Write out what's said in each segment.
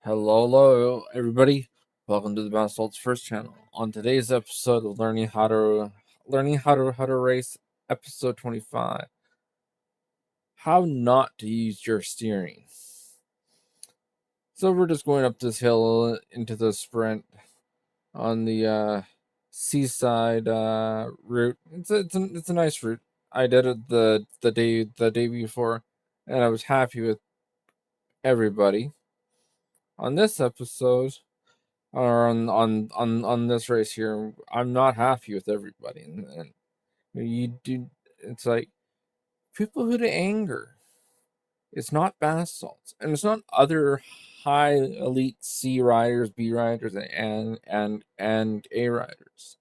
Hello, everybody. Welcome to the Bounce Salts First channel. On today's episode of learning how to race, episode 25, how not to use your steering. So we're just going up this hill into the sprint on the seaside route. It's a nice route. I did it the day before, and I was happy with everybody. On this episode, or on this race here, I'm not happy with everybody, and you do. It's like people who to anger. It's not basalts, and it's not other high elite C riders, B riders, and A riders.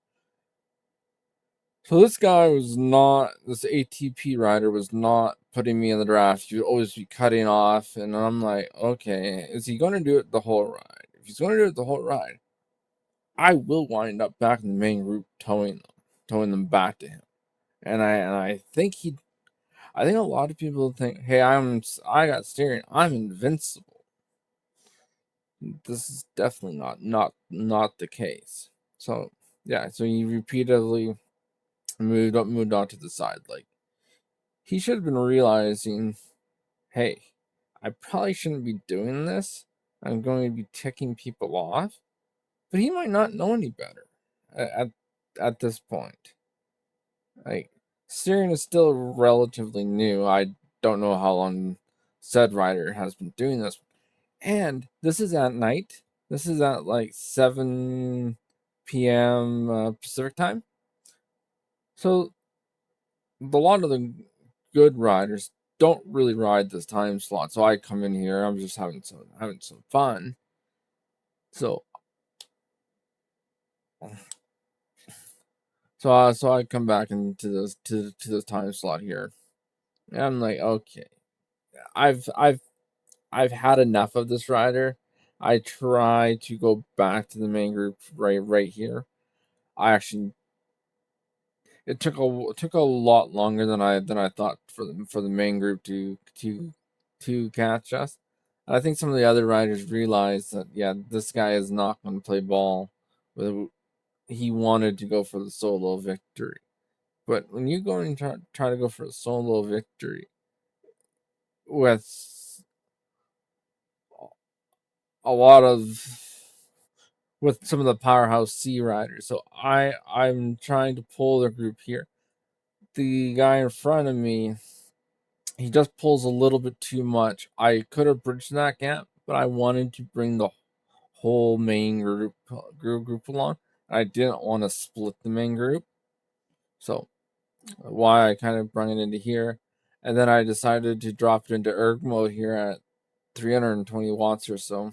So this guy was not, this ATP rider was not putting me in the draft. He would always be cutting off, and I'm like, okay, is he going to do it the whole ride? If he's going to do it the whole ride, I will wind up back in the main group towing them back to him. And I think I think a lot of people think, hey, I got steering, I'm invincible. This is definitely not the case. So yeah, so he repeatedly moved on to the side. Like, he should have been realizing, hey, I probably shouldn't be doing this. I'm going to be ticking people off, but he might not know any better at this point. Like, steering is still relatively new. I don't know how long said rider has been doing this. And this is at night. This is at like 7 p.m. Pacific time. So a lot of the good riders don't really ride this time slot. So I come in here, I'm just having some fun. So so I come back into this time slot here. And I'm like, okay. I've had enough of this rider. I try to go back to the main group right here. I actually, it took a lot longer than I thought for the main group to catch us. And I think some of the other riders realized that, yeah, this guy is not going to play ball. He wanted to go for the solo victory. But when you go and try to go for a solo victory with a lot of with some of the powerhouse C riders. So I'm trying to pull the group here. The guy in front of me, he just pulls a little bit too much. I could have bridged that gap, but I wanted to bring the whole main group along. I didn't want to split the main group. So why I kind of brought it into here. And then I decided to drop it into erg mode here at 320 watts or so,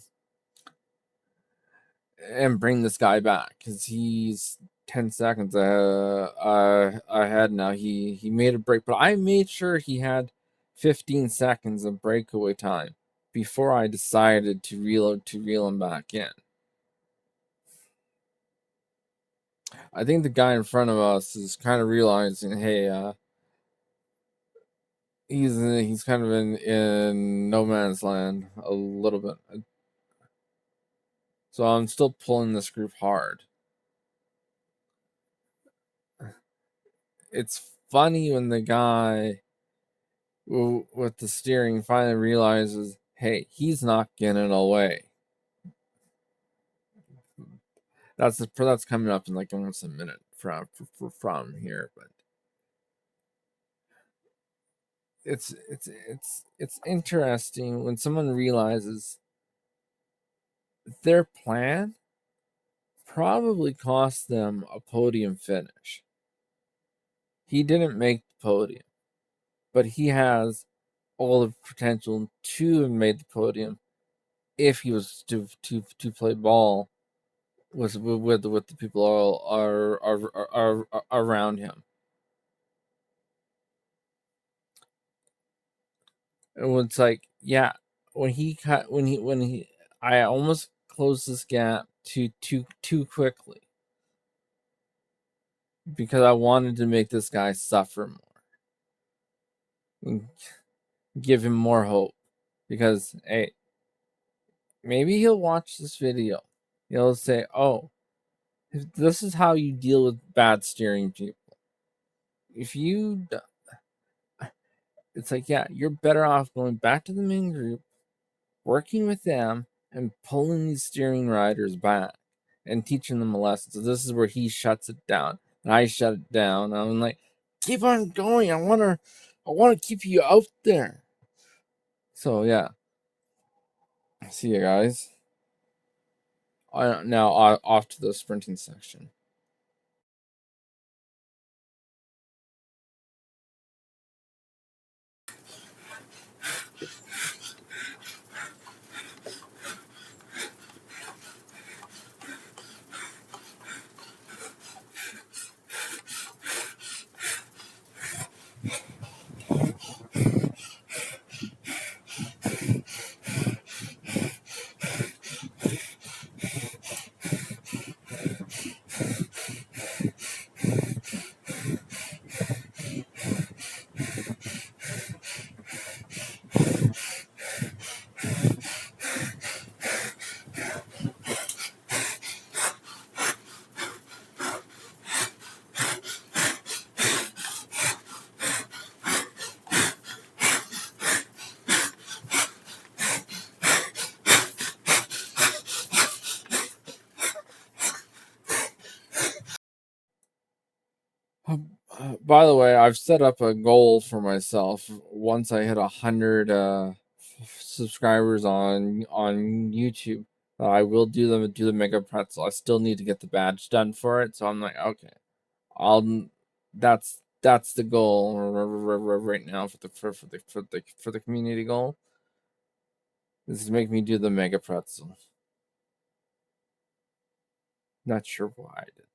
and bring this guy back because he's 10 seconds ahead now. He made a break, but I made sure he had 15 seconds of breakaway time before I decided to reel him back in. I think the guy in front of us is kind of realizing, hey, he's kind of in no man's land a little bit. So I'm still pulling this group hard. It's funny when the guy with the steering finally realizes, hey, he's not getting away. That's coming up in like almost a minute from here, but it's interesting when someone realizes their plan probably cost them a podium finish. He didn't make the podium, but he has all the potential to have made the podium if he was to play ball with the people are around him. And it's like, yeah, when he I almost closed this gap too quickly because I wanted to make this guy suffer more and give him more hope, because hey, maybe he'll watch this video. He'll say, "Oh, this is how you deal with bad steering people. If you, it's like, yeah, you're better off going back to the main group, working with them, and pulling these steering riders back and teaching them a lesson." So this is where he shuts it down, and I shut it down. I'm like, "Keep on going. I want to keep you out there." So yeah, see you guys. Now off to the sprinting section. By the way, I've set up a goal for myself. Once I hit 100 subscribers on YouTube, I will do the mega pretzel. I still need to get the badge done for it, so I'm like, okay, I'll that's the goal right now for the community goal. This is make me do the mega pretzel. Not sure why I did